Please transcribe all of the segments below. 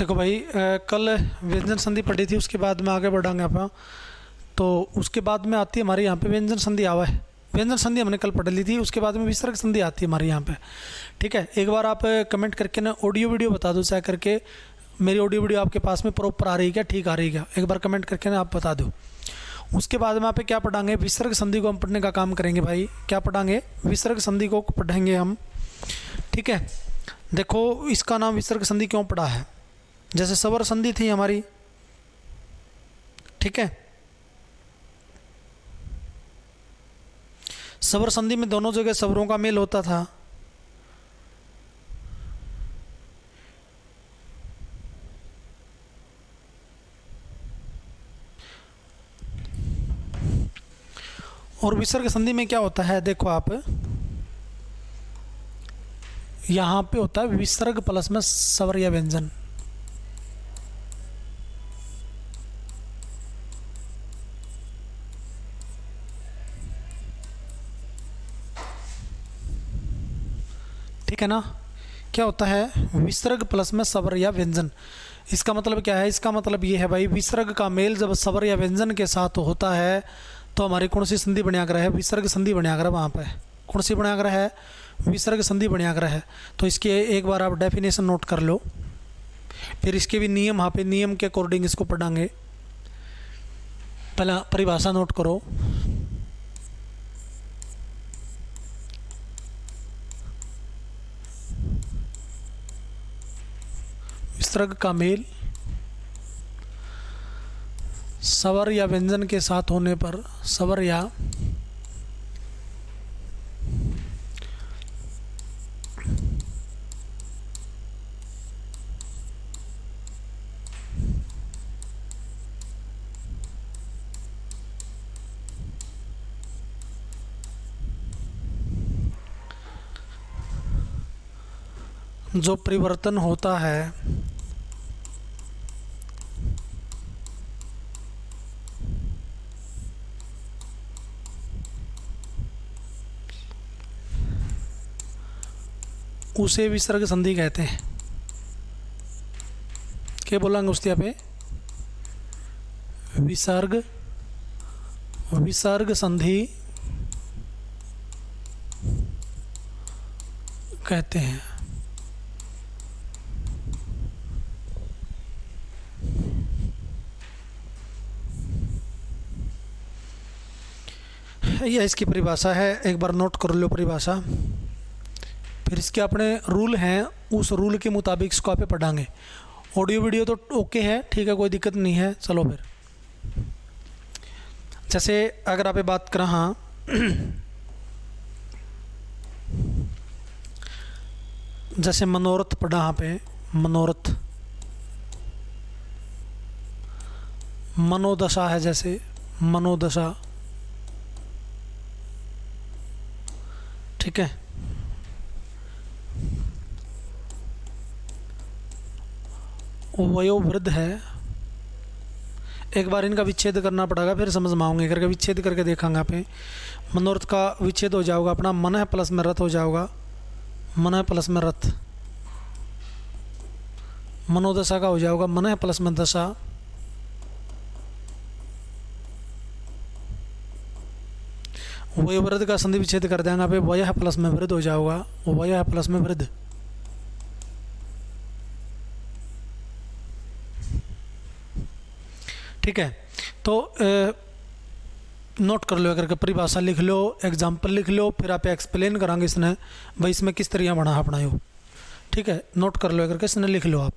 देखो भाई, कल व्यंजन संधि पढ़ी थी, उसके बाद में आगे बढ़ांगे अपन। तो उसके बाद में आती है हमारे यहाँ पे व्यंजन संधि आवा है। व्यंजन संधि हमने कल पढ़ ली थी, उसके बाद में विसर्ग संधि आती है हमारे यहाँ पे। ठीक है, एक बार आप कमेंट करके ना ऑडियो वीडियो बता दो, चाहे करके मेरी ऑडियो वीडियो आपके पास में प्रॉपर आ रही है क्या, ठीक आ रही है क्या, एक बार कमेंट करके ना आप बता दो। उसके बाद में आप क्या पढ़ाएंगे, विसर्ग संधि को हम पढ़ने का काम करेंगे भाई। क्या पढ़ाएंगे, विसर्ग संधि को पढ़ेंगे हम। ठीक है, देखो इसका नाम विसर्ग संधि क्यों पढ़ा है, जैसे सवर संधि थी हमारी। ठीक है, सवर संधि में दोनों जगह स्वरों का मेल होता था। और विसर्ग संधि में क्या होता है, देखो आप यहां पे होता है विसर्ग प्लस में स्वर या व्यंजन। ठीक है ना, क्या होता है विसर्ग प्लस में स्वर या व्यंजन। इसका मतलब क्या है, इसका मतलब ये है भाई, विसर्ग का मेल जब स्वर या व्यंजन के साथ होता है तो हमारी कौन सी संधि बन्याग्रह है, विसर्ग संधि बन्याग्रह। वहाँ पे कौन सी बन्याग्रह है, विसर्ग संधि बन्याग्रह है। तो इसके एक बार आप डेफिनेशन नोट कर लो, फिर इसके भी नियम, यहाँ पे नियम के अकॉर्डिंग इसको पढ़ांगे। पहला परिभाषा नोट करो, विसर्ग का मेल स्वर या व्यंजन के साथ होने पर, स्वर या जो परिवर्तन होता है उसे विसर्ग संधि कहते हैं। क्या बोलेंगे उस पे, विसर्ग, विसर्ग संधि कहते हैं। यह इसकी परिभाषा है, एक बार नोट कर लो परिभाषा। फिर इसके अपने रूल हैं, उस रूल के मुताबिक इसको आप पढ़ाएंगे। ऑडियो वीडियो तो ओके है, ठीक है, कोई दिक्कत नहीं है। चलो फिर, जैसे अगर आप बात करें, हाँ जैसे मनोरथ पढ़ा यहाँ पे, मनोरथ मनोदशा है, जैसे मनोदशा। ठीक है, वयोवृद्ध है। एक बार इनका विच्छेद करना पड़ेगा, फिर समझ में आऊंगे, करके विच्छेद करके देखेंगे यहाँ पे। मनोरथ का विच्छेद हो जाएगा अपना, मन है प्लस में रथ हो जाएगा, मन है प्लस में रथ। मनोदशा का हो जाएगा मन है प्लस में दशा। वयोवृद्ध का संधि विच्छेद कर देंगे पे, वय प्लस में वृद्ध हो जाएगा, वय प्लस में वृद्ध। ठीक है, तो नोट कर लो, अगर परिभाषा लिख लो, एग्जाम्पल लिख लो, फिर आप एक्सप्लेन करांगे इसने भाई इसमें किस तरह बना अपना यो। ठीक है, नोट कर लो, अगर इसने लिख लो आप।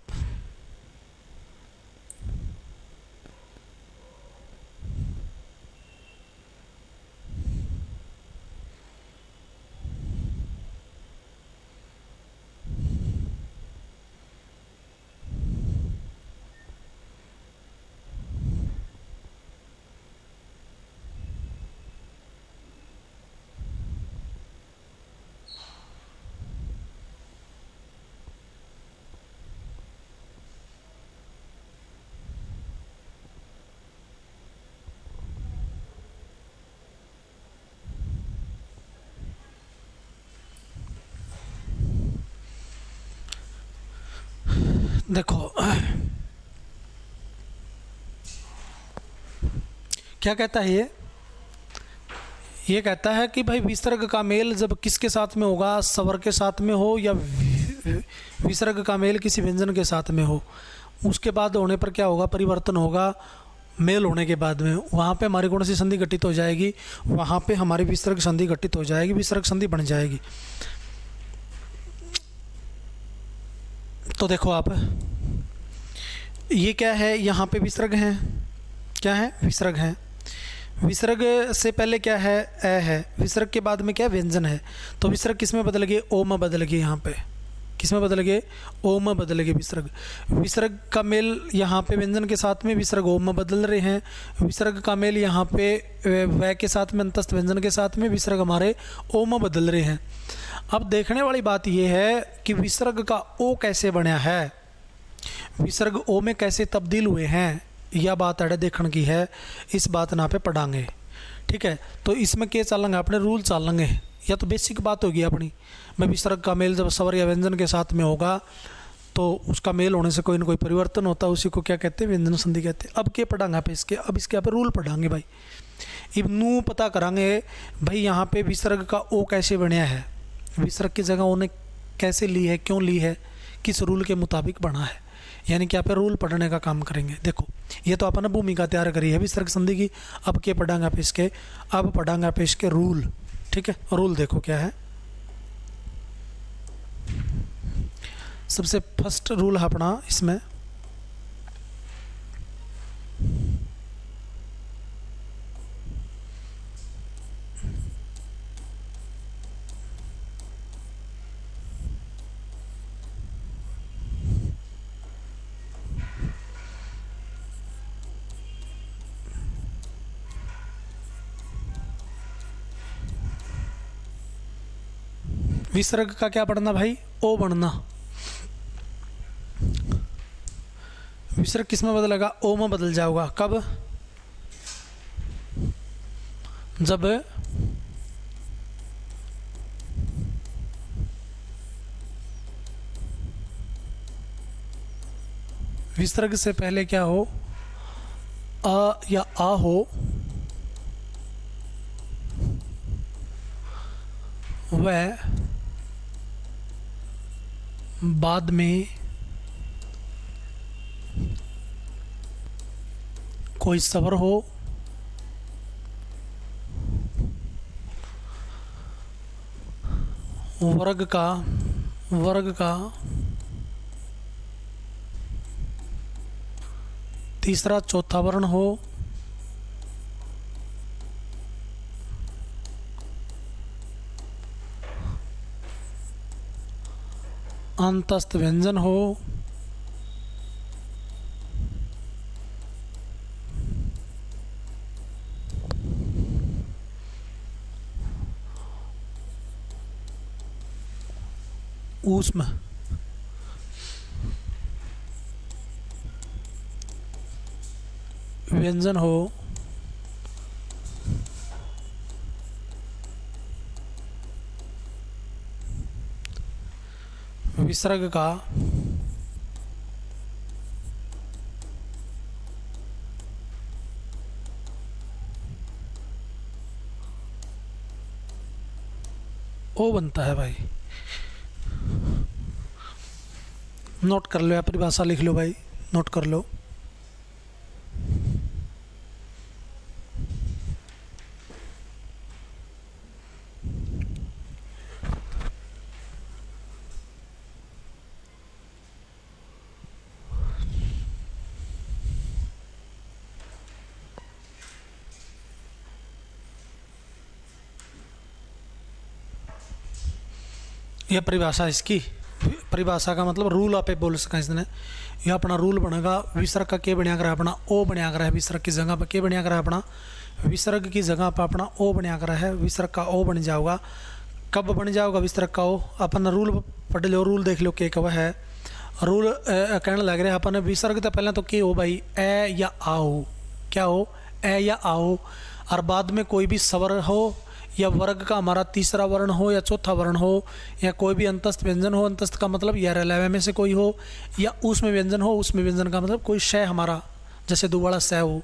देखो क्या कहता है ये कहता है कि भाई विसर्ग का मेल जब किसके साथ में होगा, स्वर के साथ में हो या विसर्ग का मेल किसी व्यंजन के साथ में हो, उसके बाद होने पर क्या होगा, परिवर्तन होगा। मेल होने के बाद में वहाँ पे हमारी कौन सी संधि घटित हो जाएगी, वहाँ पे हमारी विसर्ग संधि घटित हो जाएगी, विसर्ग संधि बन जाएगी। तो देखो आप, ये क्या है, यहाँ पे विसर्ग हैं, क्या है, विसर्ग हैं। विसर्ग से पहले क्या है, ए है। विसर्ग के बाद में क्या, व्यंजन है। तो विसर्ग किस में बदल गए, ओ में बदल गए। यहाँ पे किस में बदल गए, ओ में बदल गए विसर्ग। विसर्ग का मेल यहाँ पे व्यंजन के साथ में विसर्ग ओ में बदल रहे हैं। विसर्ग का मेल यहाँ पे वै के साथ में अंतस्थ व्यंजन के साथ में विसर्ग हमारे ओ में बदल रहे हैं। अब देखने वाली बात यह है कि विसर्ग का ओ कैसे बना है, विसर्ग ओ में कैसे तब्दील हुए हैं, यह बात अड़े देखने की है। इस बात ना पे पढ़ांगे, ठीक है। तो इसमें क्या चालेंगे, अपने रूल चालेंगे। या तो बेसिक बात होगी अपनी, मैं विसर्ग का मेल जब स्वर या व्यंजन के साथ में होगा तो उसका मेल होने से कोई ना कोई परिवर्तन होता है, उसी को क्या कहते हैं, व्यंजन संधि कहते हैं। अब क्या पढ़ांगे आप इसके, अब इसके यहाँ पे रूल पढ़ांगे भाई। अब नू पता करांगे भाई यहाँ पे विसर्ग का ओ कैसे बनया है, विसर्ग की जगह उन्हें कैसे ली है, क्यों ली है, किस रूल के मुताबिक बना है, यानी कि यहाँ पे रूल पढ़ने का काम करेंगे। देखो ये तो अपन भूमिका तैयार करी है विसर्ग संधि की। अब क्या पढ़ांगे आप इसके, अब पढ़ांगे आप इसके रूल, ठीक है। रूल देखो क्या है, सबसे फर्स्ट रूल है अपना इसमें, विसर्ग का क्या पढ़ना भाई, ओ बनना। विसर्ग किस में बदलेगा, ओ में बदल जाएगा। कब, जब विसर्ग से पहले क्या हो, अ या आ हो, वह बाद में कोई स्वर हो, वर्ग का तीसरा चौथा वर्ण हो, अंतस्थ व्यंजन हो, ऊष्म व्यंजन हो, विसर्ग का ओ बनता है भाई। नोट कर लो या परिभाषा लिख लो भाई, नोट कर लो। यह परिभाषा, इसकी परिभाषा का मतलब रूल आप बोल सका इसने। यह अपना रूल बनेगा, विसर्ग का क्या बनिया करा अपना ओ बनिया करा है, विसर्ग की जगह पर क्या बनिया करा अपना, विसर्ग की जगह पर अपना ओ बनिया करा है, विसर्ग का ओ बन जाओगा। कब बन जाओगा विसर्ग का ओ, अपन रूल पढ़ लो, रूल देख लो क्या कब है। रूल कहने लग रहे अपन विसर्ग तो पहले तो क्या हो भाई, ए या आ हो, क्या हो, ए या आ हो, और बाद में कोई भी स्वर हो या वर्ग का हमारा तीसरा वर्ण हो या चौथा वर्ण हो, या कोई भी अंतस्थ व्यंजन हो, अंतस्थ का मतलब या रेलवे में से कोई हो, या उसमें व्यंजन हो, उसमें व्यंजन का मतलब कोई शय हमारा जैसे दुबारा स हो,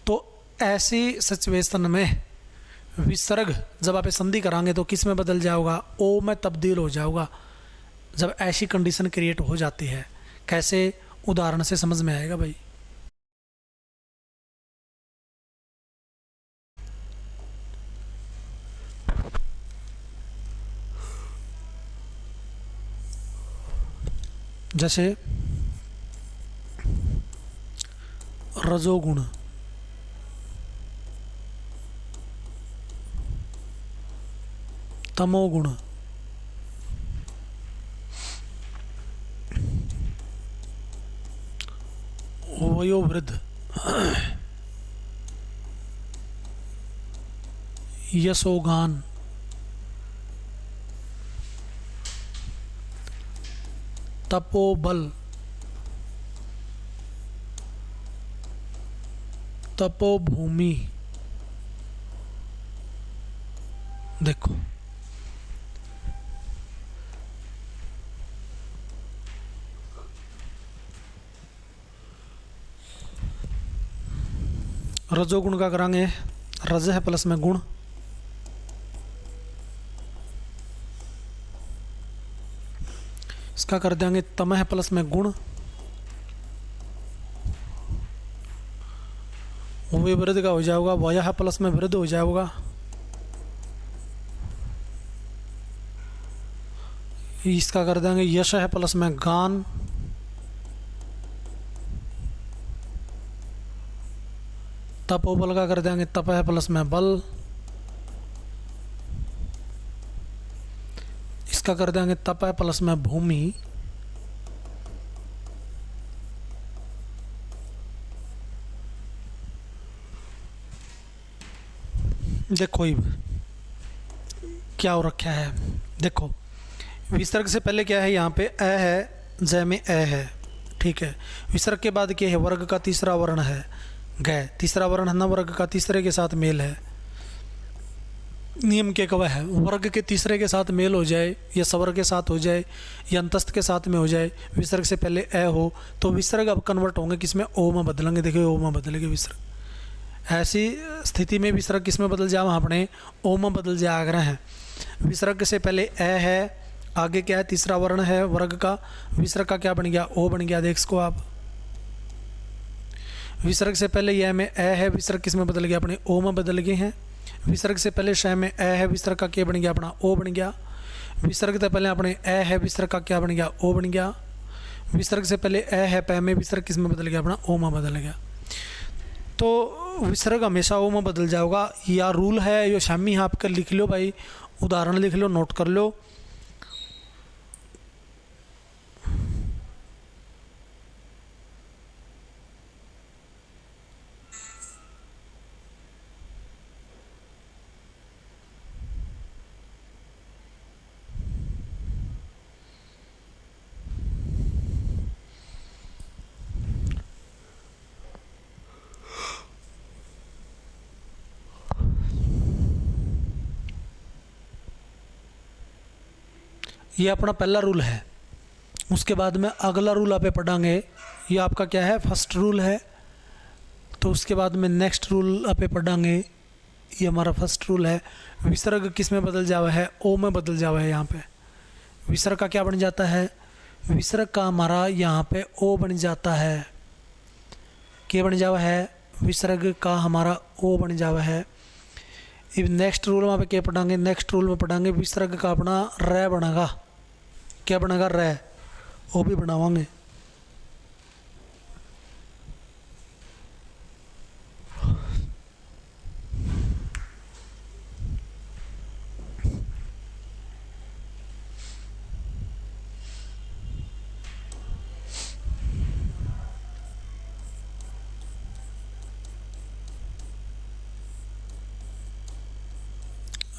तो ऐसी सिचुएशन में विसर्ग जब आप संधि कराएंगे तो किस में बदल जाओगा, ओ में तब्दील हो जाओगा। जब ऐसी कंडीशन क्रिएट हो जाती है, कैसे, उदाहरण से समझ में आएगा भाई। जैसे रजोगुण, तमोगुण, वयोवृद्ध, यशोगान, तपोबल, तपोभूमि। देखो रजोगुण का करांगे, रज है प्लस में गुण, इसका कर देंगे तम है प्लस में गुण, वो वृद्ध का हो जाएगा, वय है प्लस में वृद्ध हो जाएगा, इसका कर देंगे यश है प्लस में गान, तपोबल का कर देंगे तप है प्लस में बल, इसका कर देंगे तप है प्लस में भूमि, देखो ये क्या हो रखा है। देखो विसर्ग से पहले क्या है, यहाँ पे अ है, जय में अ है, ठीक है। विसर्ग के बाद क्या है, वर्ग का तीसरा वर्ण है गय, तीसरा वर्ण है ना, वर्ग का तीसरे के साथ मेल है। नियम के कवा है, वर्ग के तीसरे के साथ मेल हो जाए, या स्वर के साथ हो जाए, या अंतस्थ के साथ में हो जाए, विसर्ग से पहले अ हो, तो विसर्ग अब कन्वर्ट होंगे किसमें, ओ में बदलेंगे। देखिए ओ में बदलेंगे विसर्ग। ऐसी स्थिति में विसर्ग किस में बदल जाए, अपने ओ में बदल जाए आग्रह है। विसर्ग से पहले अ है, आगे क्या है, तीसरा वर्ण है वर्ग का, विसर्ग का क्या बन गया, ओ बन गया। देख इसको आप, विसर्ग से पहले यह में अ है, विसर्ग किस में बदल गया, अपने ओ में बदल गए हैं। विसर्ग से पहले श में अ है, विसर्ग का क्या बन गया, अपना ओ बन गया। विसर्ग से पहले अपने अ है, विसर्ग का क्या बन गया, ओ बन गया। विसर्ग से पहले अ है, प में विसर्ग किस में बदल गया, अपना ओ में बदल गया। तो विसर्ग हमेशा ओ में बदल जाएगा, या रूल है यो शामी, आप कर लिख लो भाई, उदाहरण लिख लो, नोट कर लो। ये अपना पहला रूल है। उसके बाद में अगला रूल आप पढ़ांगे, ये आपका क्या है, फर्स्ट रूल है। तो उसके बाद में नेक्स्ट रूल आप पढ़ांगे, ये हमारा फर्स्ट रूल है। विसर्ग किस में बदल जावा है, ओ में बदल जावा है। यहाँ पे विसर्ग का क्या बन जाता है, विसर्ग का हमारा यहाँ पे ओ बन जाता है। क्या बन जावा है, विसर्ग का हमारा ओ बन जावा है। नेक्स्ट रूल में क्या पढ़ांगे, नेक्स्ट रूल में पढ़ांगे विसर्ग का अपना रै बनेगा। क्या बनेगा, रै, वो भी बनावांगे।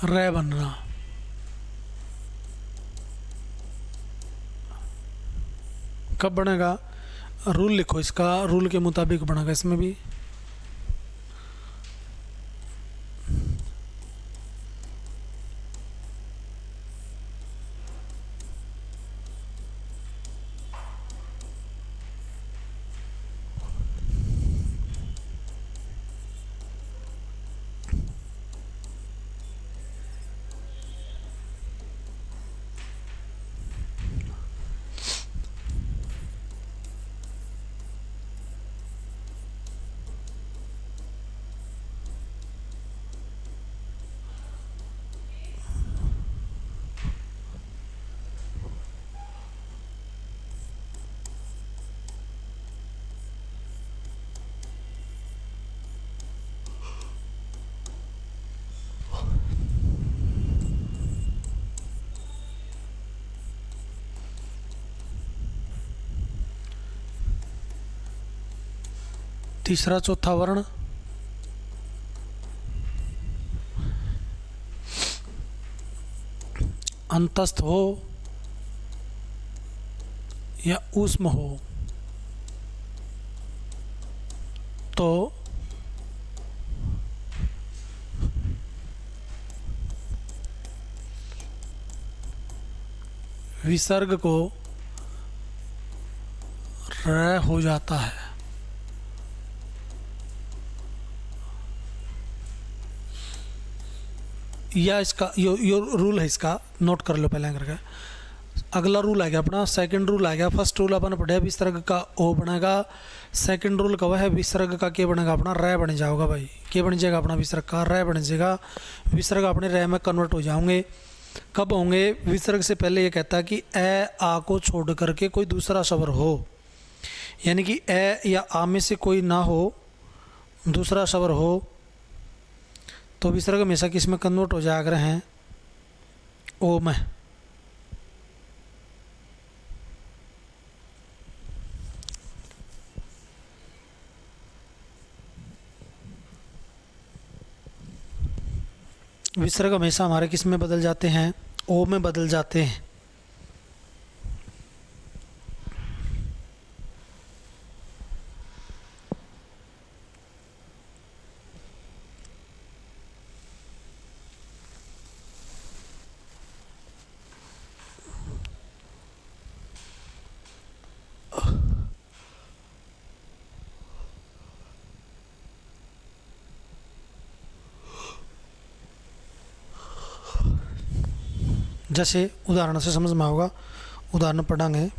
रै बनना, कब बनेगा, रूल लिखो इसका, रूल के मुताबिक बनेगा। इसमें भी तीसरा चौथा वर्ण अंतस्थ हो या ऊष्म हो तो विसर्ग को र हो जाता है। या इसका यो रूल है, इसका नोट कर लो पहले करके। अगला रूल आ गया अपना, सेकंड रूल आ गया। फर्स्ट रूल अपन पढ़े विसर्ग का ओ बनेगा, सेकंड रूल का वह है विसर्ग का क्या बनेगा अपना रे बन जाएगा भाई। क्या बन जाएगा अपना विसर्ग का रे बन जाएगा। विसर्ग अपने रे में कन्वर्ट हो जाओगे। कब होंगे? विसर्ग से पहले ये कहता है कि ए आ को छोड़ करके कोई दूसरा स्वर हो, यानी कि ए या आ में से कोई ना हो, दूसरा स्वर हो तो विसर्ग हमेशा किस में कन्वर्ट हो जाएगा हैं? ओ में। विसर्ग हमेशा हमारे किस में बदल जाते हैं? ओ में बदल जाते हैं। जैसे उदाहरण से समझ में होगा, उदाहरण पढ़ांगे।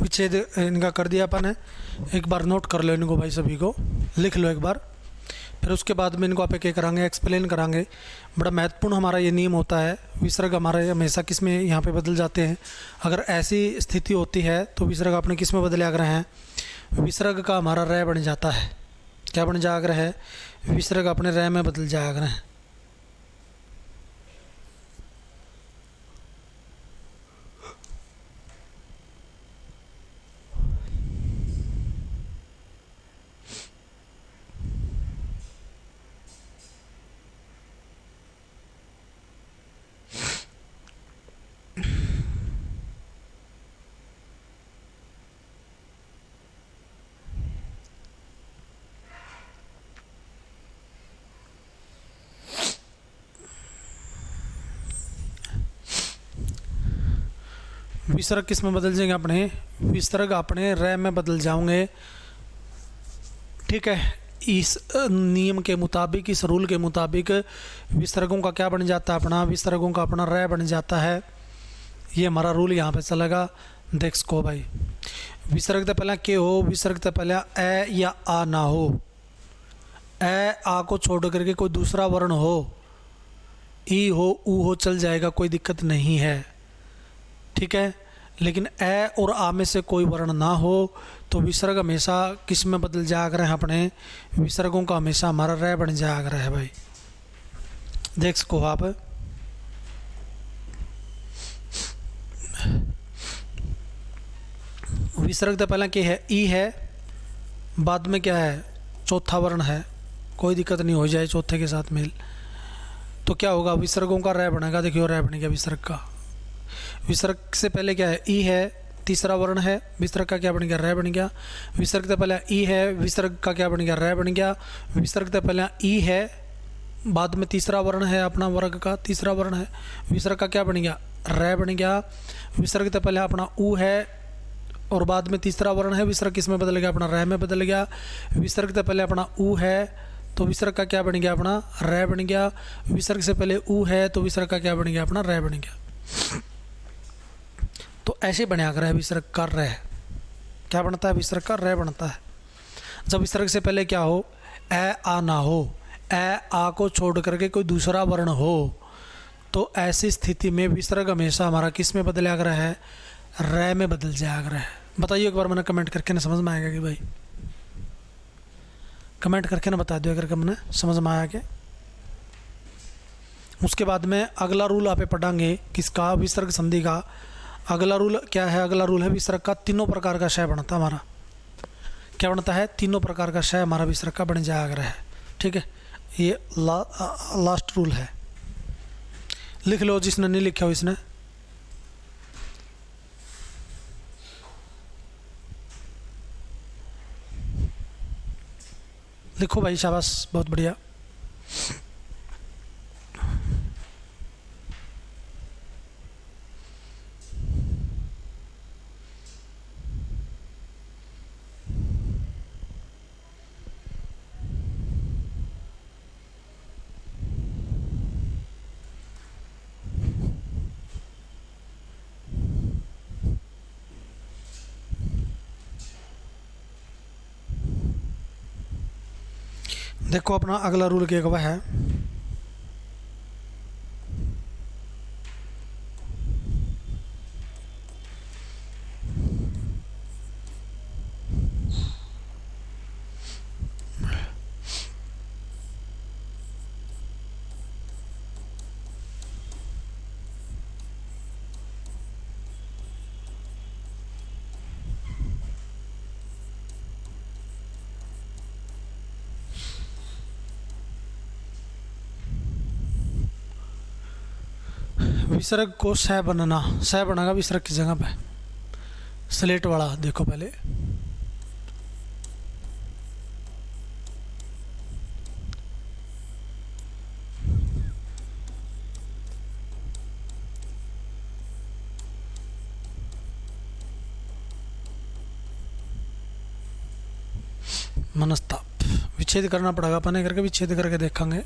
विच्छेद इनका कर दिया अपन है। एक बार नोट कर लो इनको भाई, सभी को लिख लो एक बार। फिर उसके बाद में इनको आप एक करांगे, एक्सप्लेन करांगे। बड़ा महत्वपूर्ण हमारा ये नियम होता है। विसर्ग हमारे हमेशा किस में यहाँ पे बदल जाते हैं। अगर ऐसी स्थिति होती है तो विसर्ग अपने किस में बदले आग्रह हैं? विसर्ग का हमारा रे बन जाता है। क्या बन जाएगा? है विसर्ग अपने रे में बदल जाएगा है। विसर्ग किस में बदल जाएंगे अपने? विसर्ग अपने रे में बदल जाओगे। ठीक है, इस नियम के मुताबिक, इस रूल के मुताबिक विसर्गों का क्या बन जाता है अपना, विसर्गों का अपना रै बन जाता है। ये हमारा रूल यहाँ पे चलेगा। देख सको भाई, विसर्ग तो पहले के हो, विसर्ग तो पहले ए या आ ना हो। ए आ को छोड़ करके कोई दूसरा वर्ण हो, ई हो, ऊ हो, चल जाएगा, कोई दिक्कत नहीं है, ठीक है। लेकिन ए और आ में से कोई वर्ण ना हो तो विसर्ग हमेशा किस में बदल जाया करे, अपने विसर्गों का हमेशा हमारा रै बन जाया करे है भाई। देख सको आप, विसर्ग तो पहले क्या है, ई है, बाद में क्या है, चौथा वर्ण है, कोई दिक्कत नहीं, हो जाए चौथे के साथ मेल, तो क्या होगा, विसर्गों का रै बनेगा। देखियो रै बन गया विसर्ग का। विसर्ग से पहले क्या है, ई है, तीसरा वर्ण है, विसर्ग का क्या बन गया, रै बन गया। विसर्ग से पहले ई है, विसर्ग का क्या बन गया, रै बन गया। विसर्ग से पहले ई है, बाद में तीसरा वर्ण है, अपना वर्ग का तीसरा वर्ण है, विसर्ग का क्या बन गया, रै बन गया। विसर्ग से पहले अपना ऊ है और बाद में तीसरा वर्ण है, विसर्ग किस में बदल गया, अपना रै में बदल गया। विसर्ग से पहले अपना ऊ है तो विसर्ग का क्या बन गया, अपना रै बन गया। विसर्ग से पहले ऊ है तो विसर्ग का क्या बन गया, अपना रै बन गया। तो ऐसे बना कर विसर्ग का रै क्या बनता है, विसर्ग का रै बनता है। जब विसर्ग से पहले क्या हो, ए आ ना हो, ए आ को छोड़ करके कोई दूसरा वर्ण हो, तो ऐसी स्थिति में विसर्ग हमेशा हमारा किस में बदल आया है, रै में बदल जाया है। बताइए एक बार, मैंने कमेंट करके ना समझ में आएगा कि भाई, कमेंट करके ना बता दो अगर मैंने समझ में आया कि। उसके बाद में अगला रूल आप पढ़ांगे किसका, विसर्ग संधि का। अगला रूल क्या है, अगला रूल है विसर्ग का तीनों प्रकार का शय बनता है हमारा। क्या बनता है, तीनों प्रकार का शय हमारा विसर्ग का बन जाया है, ठीक है। ये लास्ट रूल है, लिख लो जिसने नहीं लिखा हो इसने। लिखो भाई, शाबाश, बहुत बढ़िया। देखो अपना अगला रूल क्या हुआ है, विसर्ग को सह बनना। सह बनेगा विसर्ग की जगह पे, स्लेट वाला। देखो पहले मनस्ताप, विच्छेद करना पड़ेगा अपने करके, विच्छेद करके देखेंगे।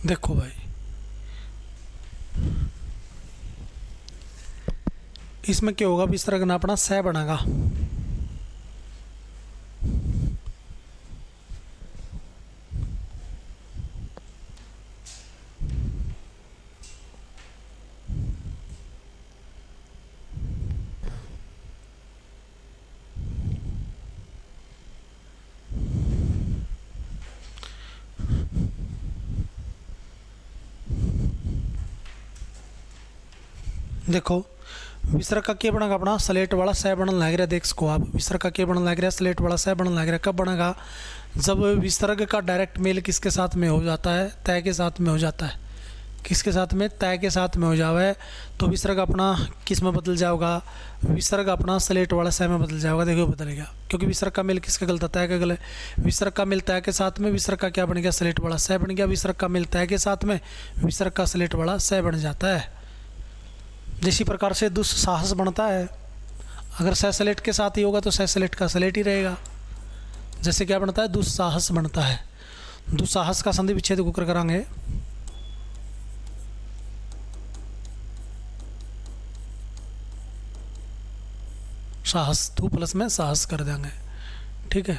देखो भाई, इसमें क्या होगा, विसर्ग ना अपना सह बनेगा। देखो विसर्ग का क्या बनेगा, अपना स्लेट वाला सह बनने लग रहा है। देख सको आप, विसर्ग का क्या बनने लग रहा है, स्लेट वाला सह बनने लग रहा है। कब बनेगा, जब विसर्ग का डायरेक्ट मेल किसके साथ में हो जाता है, तय के साथ में हो जाता है। किसके साथ में, तय के साथ में हो जावे तो विसर्ग अपना किस में बदल जाएगा, विसर्ग अपना स्लेट वाला सह में बदल जाएगा। देखो बदल गया, क्योंकि विसर्ग का मेल किसके गलता, तय के गले। विसर्ग का मेल तय के साथ में, विसर्ग का क्या बन गया, स्लेट वाला सह बन गया। विसर्ग का मेल तय के साथ में, विसर्ग का स्लेट वाला सह बन जाता है। इसी प्रकार से दुस्साहस बनता है। अगर सह स्लेट के साथ ही होगा तो सह स्लेट का स्लेट ही रहेगा। जैसे क्या बनता है, दुस्साहस बनता है। दुस्साहस का संधि विच्छेद होकर करांगे। साहस, तू प्लस में साहस कर देंगे। ठीक है।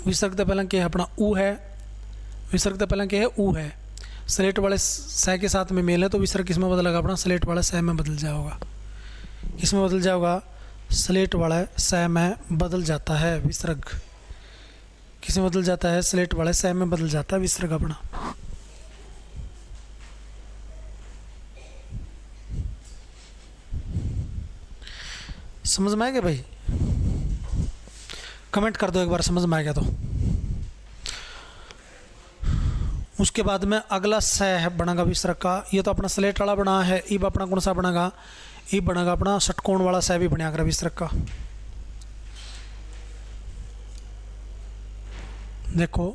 विसर्ग तो पहले क्या है अपना ऊ है, विसर्ग तो पहले क्या है ऊ है। स्लेट वाले सह के साथ में मेल है तो विसर्ग किस में बदलेगा अपना, स्लेट वाले सह में बदल जाएगा। किस में बदल जाएगा, स्लेट वाले सह में बदल जाता है विसर्ग। किस में बदल जाता है, स्लेट वाले सह में बदल जाता है विसर्ग अपना। समझ में आ गया भाई? कमेंट कर दो एक बार समझ में आ गया तो। उसके बाद में अगला सह बनेगा विसर्ग का। ये तो अपना स्लेट वाला बना है, इब अपना कौन सा बनेगा, इब बनेगा अपना षटकोण वाला सह भी बनेगा विसर्ग का। देखो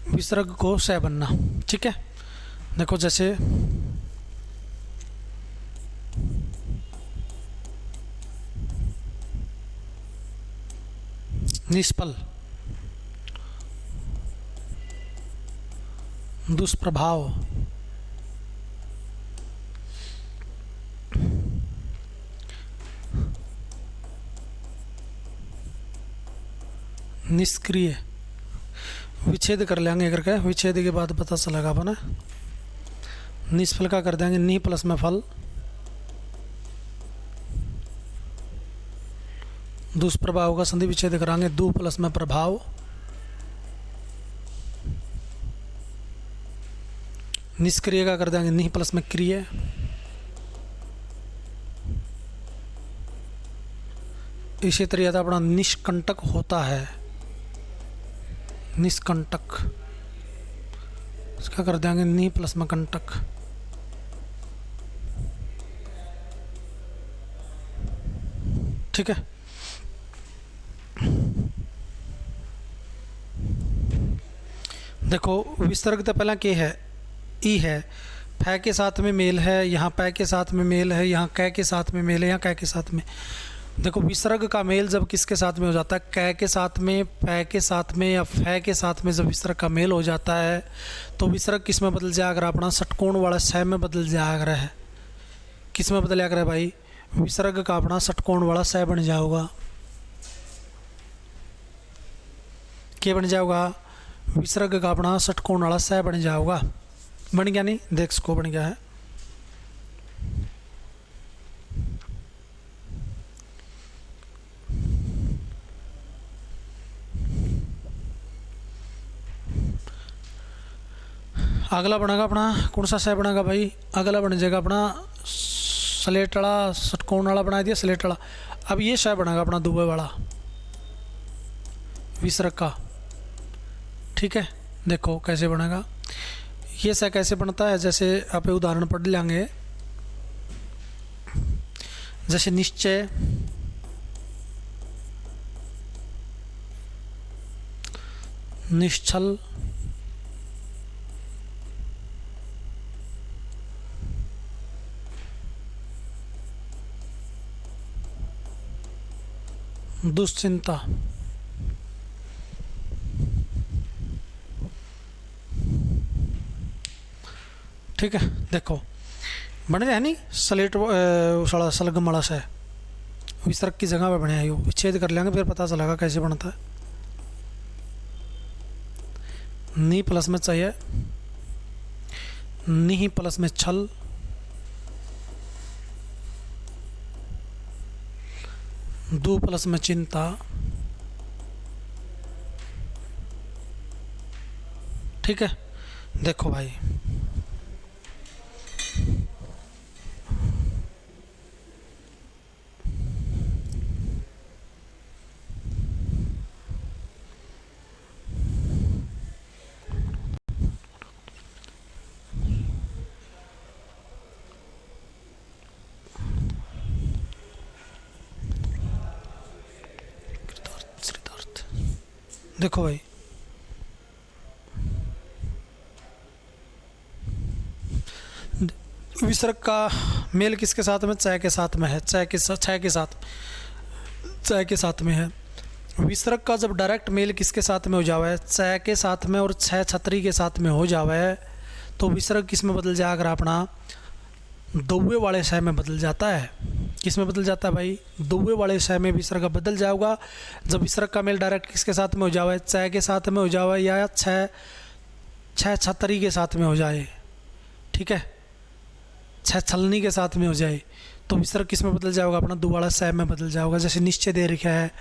विसर्ग को सह बनना। ठीक है। देखो जैसे निष्फल, दुष्प्रभाव, निष्क्रिय, विच्छेद कर लेंगे करके। विच्छेद के बाद पता चलेगा अपना। निष्फल का कर देंगे नि प्लस में फल, दुष्प्रभाव का संधि विच्छेद कराएंगे दु प्लस में प्रभाव, निष्क्रिय का कर देंगे नि प्लस में क्रिय, इसी तरह अपना निष्कंटक होता है, निष्कंटक, इसका कर देंगे नि प्लस में कंटक। ठीक है। देखो विसर्ग तो पहला के है, ई है, फै के साथ में मेल है, यहाँ पै के साथ में मेल है, यहाँ कै के साथ में मेल है, यहाँ कै के साथ में। देखो विसर्ग का मेल जब किसके साथ में हो जाता है, कै के साथ में, पै के साथ में या फै के साथ में जब विसर्ग का मेल हो जाता है तो विसर्ग किस में बदल जाएगा अपना, षटकोण वाला सह में बदल जाएगा है। किस में बदल जाएगा भाई, विसर्ग का अपना षटकोण वाला सह बन जाएगा। क्या बन जाएगा, विसर्ग का अपना षटकोण वाला सह बन जाएगा। बन गया नहीं, देख इसको बन गया है। अगला बनेगा अपना कौन सा सह बनेगा भाई, अगला बन जाएगा अपना स्लेट वाला, षटकोण वाला बना दिया स्लेट वाला। अब ये सह बनेगा अपना दुबे वाला विसर्ग का। ठीक है। देखो कैसे बनेगा ये सह, कैसे बनता है, जैसे आप उदाहरण पढ़ लेंगे। जैसे निश्चय, निश्चल, दुश्चिंता, ठीक है। देखो बने है नहीं स्लेट साला सलगम वाला से विसर्ग की जगह पे बने है, विच्छेद कर लेंगे फिर पता चलेगा कैसे बनता है। नी प्लस में चाहिए, नी प्लस में छल, दो प्लस में चिंता, ठीक है। देखो भाई सिद्धार्थ, देखो भाई विसर्ग का मेल किसके साथ में, चय के साथ में है, चय के साथ में है। विसर्ग का जब डायरेक्ट मेल किसके साथ में हो जावे, चय के साथ में और छह छतरी के साथ में हो जावे, तो विसर्ग किस में बदल जाएगा अपना, दौवे वाले शय में बदल जाता है। किस में बदल जाता है भाई, दौवे वाले शय में विसर्ग बदल जाएगा जब विसर्ग का मेल डायरेक्ट किसके साथ में हो जावे, चय के साथ में हो जावे या छह छतरी के साथ में हो जाए, ठीक है, छह छलनी के साथ में हो जाए, तो विसर्ग किस में बदल जाएगा अपना, दुवाड़ा शय में बदल जाएगा। जैसे निश्चय दे रखा है,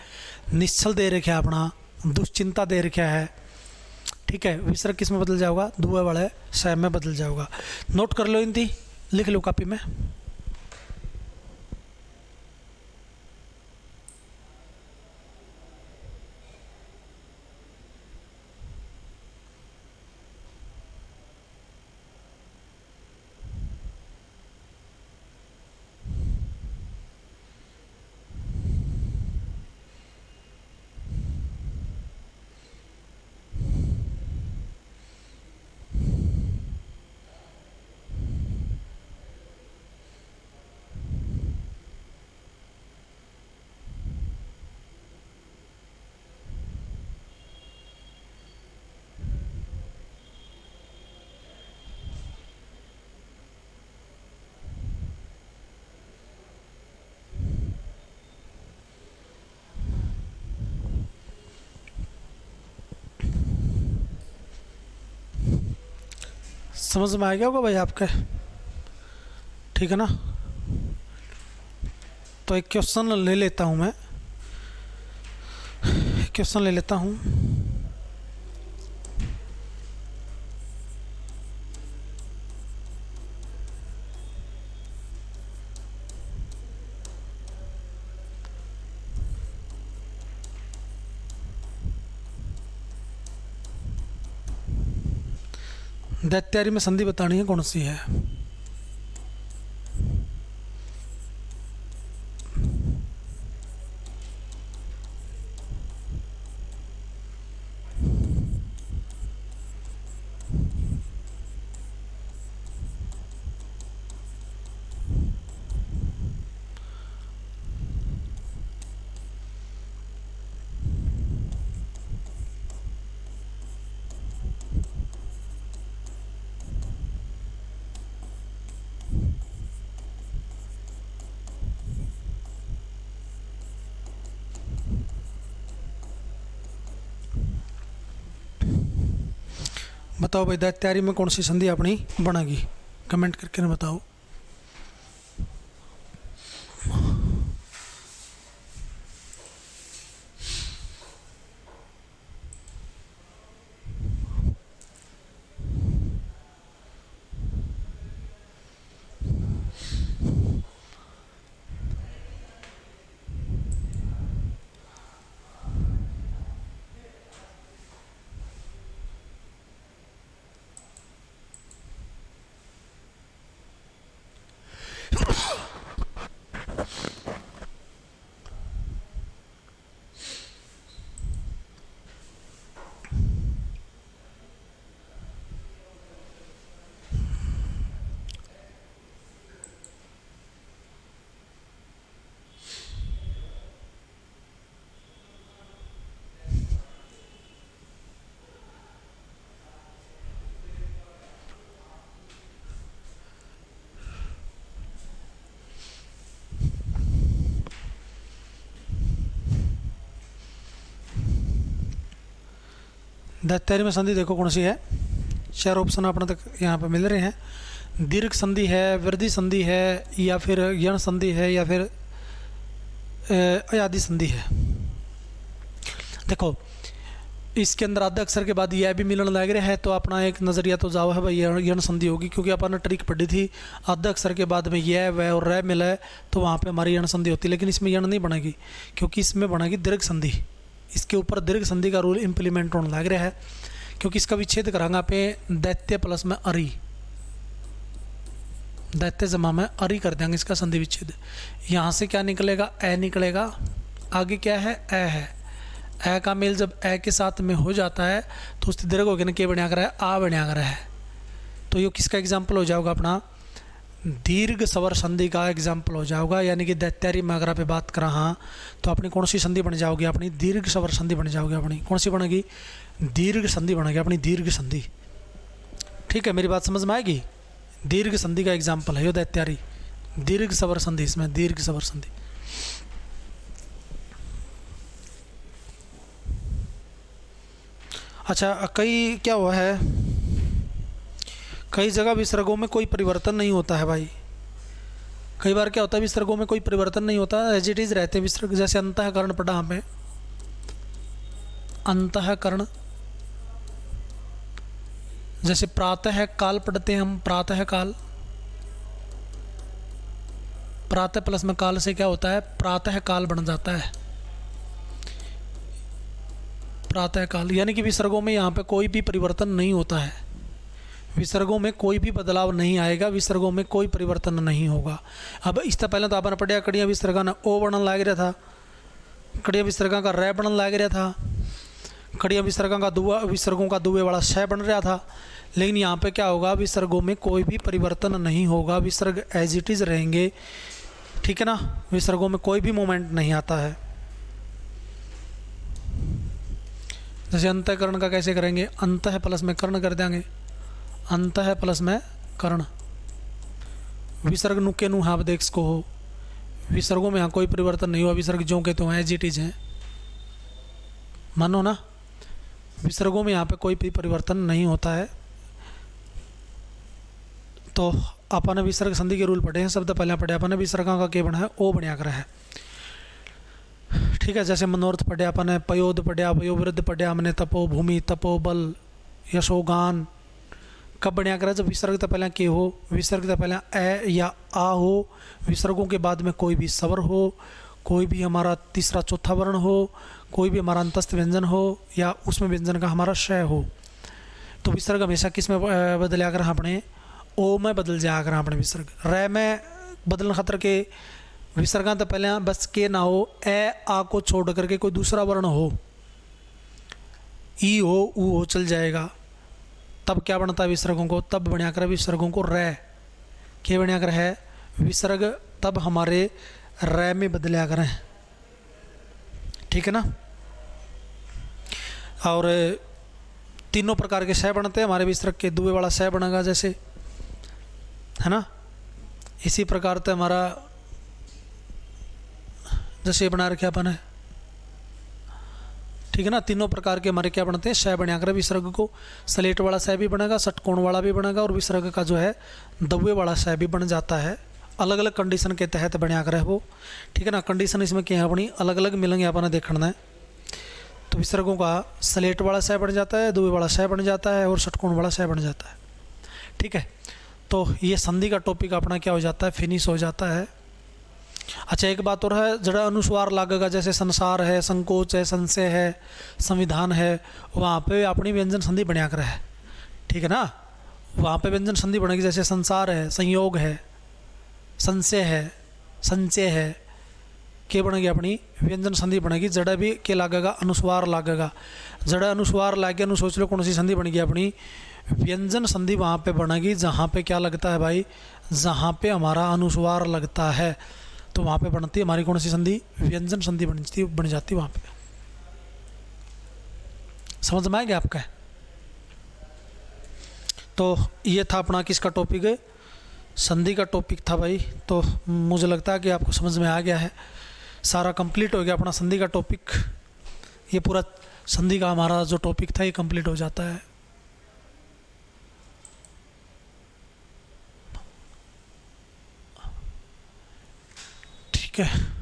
निश्चल दे रखा है, अपना दुश्चिंता दे रखा है, ठीक है, विसर्ग किस में बदल जाएगा, दुआ वाले शय में बदल जाएगा। नोट कर लो, इनती लिख लो कॉपी में। समझ में आ गया होगा भाई आपके, ठीक है ना। तो एक क्वेश्चन ले लेता हूँ मैं, क्वेश्चन ले लेता हूँ। दैत्यारी में संधि बतानी है, कौन सी है। बताओ भाई, दैत्यारी में कौन सी संधि अपनी बनेगी, कमेंट करके ना बताओ। दैत्यारी में संधि देखो कौन सी है, चार ऑप्शन अपने तक यहाँ पे मिल रहे हैं। दीर्घ संधि है, वृद्धि संधि है, या फिर यण संधि है, या फिर अयादी संधि है। देखो इसके अंदर आधे अक्षर के बाद यह भी मिलन लग रहा है, तो अपना एक नज़रिया तो जाओ है भाई यण संधि होगी, क्योंकि अपन ने ट्रिक पढ़ी थी आधे अक्षर के बाद में यह वह और रह मिला है तो वहाँ पे हमारी यण संधि होती है। लेकिन इसमें यण नहीं बनेगी, क्योंकि इसमें बनेगी दीर्घ संधि। इसके ऊपर दीर्घ संधि का रूल इम्प्लीमेंट होने लग रहा है, क्योंकि इसका विच्छेद करांगा पे दैत्य प्लस में अरी, दैत्य जमा में अरी कर देंगे इसका संधि विच्छेद। यहाँ से क्या निकलेगा, ए निकलेगा, आगे क्या है, ए है। ए का मेल जब ए के साथ में हो जाता है तो उससे दीर्घ हो गया ना, के बनिया कर है, आ बनिया कर है। तो ये किसका एग्जाम्पल हो जाएगा, अपना दीर्घ स्वर संधि का एग्जाम्पल हो जाएगा। यानी कि दैत्यारी में अगर आप बात करा हाँ तो अपनी कौन सी संधि बन जाओगी, अपनी दीर्घ स्वर संधि बन जाओगी। अपनी कौन सी बनेगी, दीर्घ संधि बनेगी, अपनी दीर्घ संधि। ठीक है, मेरी बात समझ में आएगी। दीर्घ संधि का एग्जाम्पल है यो दैत्यारी, दीर्घ स्वर संधि, इसमें दीर्घ स्वर संधि। अच्छा, कई क्या हुआ है, कई जगह विसर्गों में कोई परिवर्तन नहीं होता है भाई। कई बार क्या होता है, विसर्गों में कोई परिवर्तन नहीं होता, एज इट इज रहते हैं विसर्ग। जैसे अंतःकरण पढ़ा हमें, अंतःकरण, जैसे प्रातः काल पढ़ते हैं हम, प्रातः काल, प्रातः प्लस में काल से क्या होता है, प्रातः काल बन जाता है, प्रातः काल। यानी कि विसर्गों में यहाँ पे कोई भी परिवर्तन नहीं होता है, विसर्गों में कोई भी बदलाव नहीं आएगा, विसर्गों में कोई परिवर्तन नहीं होगा। अब इससे पहले तो आपने पढ़िया कड़िया विसर्गा ने ओ बनने लग रहा था, कड़िया विसर्गा का रै बनने लग रहा था, कड़िया विसर्गा का दुआ, विसर्गों का दुए वाला शय बन रहा था। लेकिन यहाँ पे क्या होगा, विसर्गों में कोई भी परिवर्तन नहीं होगा, विसर्ग एज इट इज रहेंगे। ठीक है ना, विसर्गों में कोई भी मोमेंट नहीं आता है। जैसे अंतःकरण का कैसे करेंगे, अंतः प्लस में कर्ण कर देंगे, अंतः प्लस में कर्ण, विसर्ग नुके नु हाफ देख को हो, विसर्गों में यहाँ कोई परिवर्तन नहीं हुआ, विसर्ग जो के तो एज इट इज हैं, मानो ना, विसर्गों में यहाँ पे कोई भी परिवर्तन नहीं होता है। तो अपन विसर्ग संधि के रूल पढ़े हैं, शब्द पहले पढ़े अपन, विसर्गा का के बना है, ओ बनिया कर है। ठीक है, जैसे मनोरथ पढ़े अपन, पयोद पढ़िया, वयोवृद्ध पढ़िया हमने, तपो भूमि, तपो बल, यशोगान। कब बनिया करा, जब विसर्ग तो पहले के हो, विसर्ग तो पहले ए या आ हो, विसर्गों के बाद में कोई भी स्वर हो, कोई भी हमारा तीसरा चौथा वर्ण हो, कोई भी हमारा अंतस्थ व्यंजन हो, या उसमें व्यंजन का हमारा शय हो। तो विसर्ग हमेशा किस में बदलिया कर, अपने ओ में बदल जाया कर अपने विसर्ग। रै में बदलने खतर के विसर्गा तो पहले बस के ना हो, ए आ को छोड़ करके कोई दूसरा वर्ण हो, ई हो, ऊ हो, चल जाएगा। तब क्या बनता है विसर्गों को, तब बनिया कर विसर्गों को रै, क्या बनिया कर है, विसर्ग तब हमारे रै में बदलिया करें। ठीक है ना। और तीनों प्रकार के शय बनते हैं हमारे विसर्ग के, दुए वाला शय बनेगा जैसे, है ना। इसी प्रकार से हमारा जैसे बना रखे अपन है, ठीक है ना। तीनों प्रकार के हमारे क्या बनते हैं, शय बना कर विसर्ग को, स्लेट वाला शय भी बनेगा, षटकोण वाला भी बनेगा, और विसर्ग का जो है दव्वे वाला शय भी बन जाता है। अलग अलग कंडीशन के तहत बना कर है वो, ठीक है ना। कंडीशन इसमें क्या है अपनी अलग अलग मिलेंगे अपन देखना है। तो विसर्गों का स्लेट वाला शय बन जाता है, दुवे वाला शय बन जाता है, और षटकोण वाला शय बन जाता है। ठीक है, तो ये संधि का टॉपिक अपना क्या हो जाता है, फिनिश हो जाता है। अच्छा, एक बात और है, जड़ा अनुस्वार लागेगा, जैसे संसार है, संकोच है, संशय है, संविधान है, वहाँ पे अपनी व्यंजन संधि बना कर है। ठीक है ना, वहाँ पे व्यंजन संधि बनेगी। जैसे संसार है, संयोग है, संशय है, संचय है, के बनेगी अपनी व्यंजन संधि बनेगी। जड़ा भी के लागेगा, अनुस्वार लागेगा, जड़ा अनुस्वार लागे, अनु सोच लो कौन सी संधि बनेगी अपनी व्यंजन संधि वहाँ पे बनेगी जहाँ पे क्या लगता है भाई, जहाँ पे हमारा अनुस्वार लगता है, तो वहाँ पे बनती है हमारी कौन सी संधि, व्यंजन संधि बन जाती है वहाँ पे। समझ में आ गया आपका। तो ये था अपना किसका टॉपिक है, संधि का टॉपिक था भाई। तो मुझे लगता है कि आपको समझ में आ गया है, सारा कंप्लीट हो गया अपना संधि का टॉपिक। ये पूरा संधि का हमारा जो टॉपिक था ये कंप्लीट हो जाता है। ठीक है।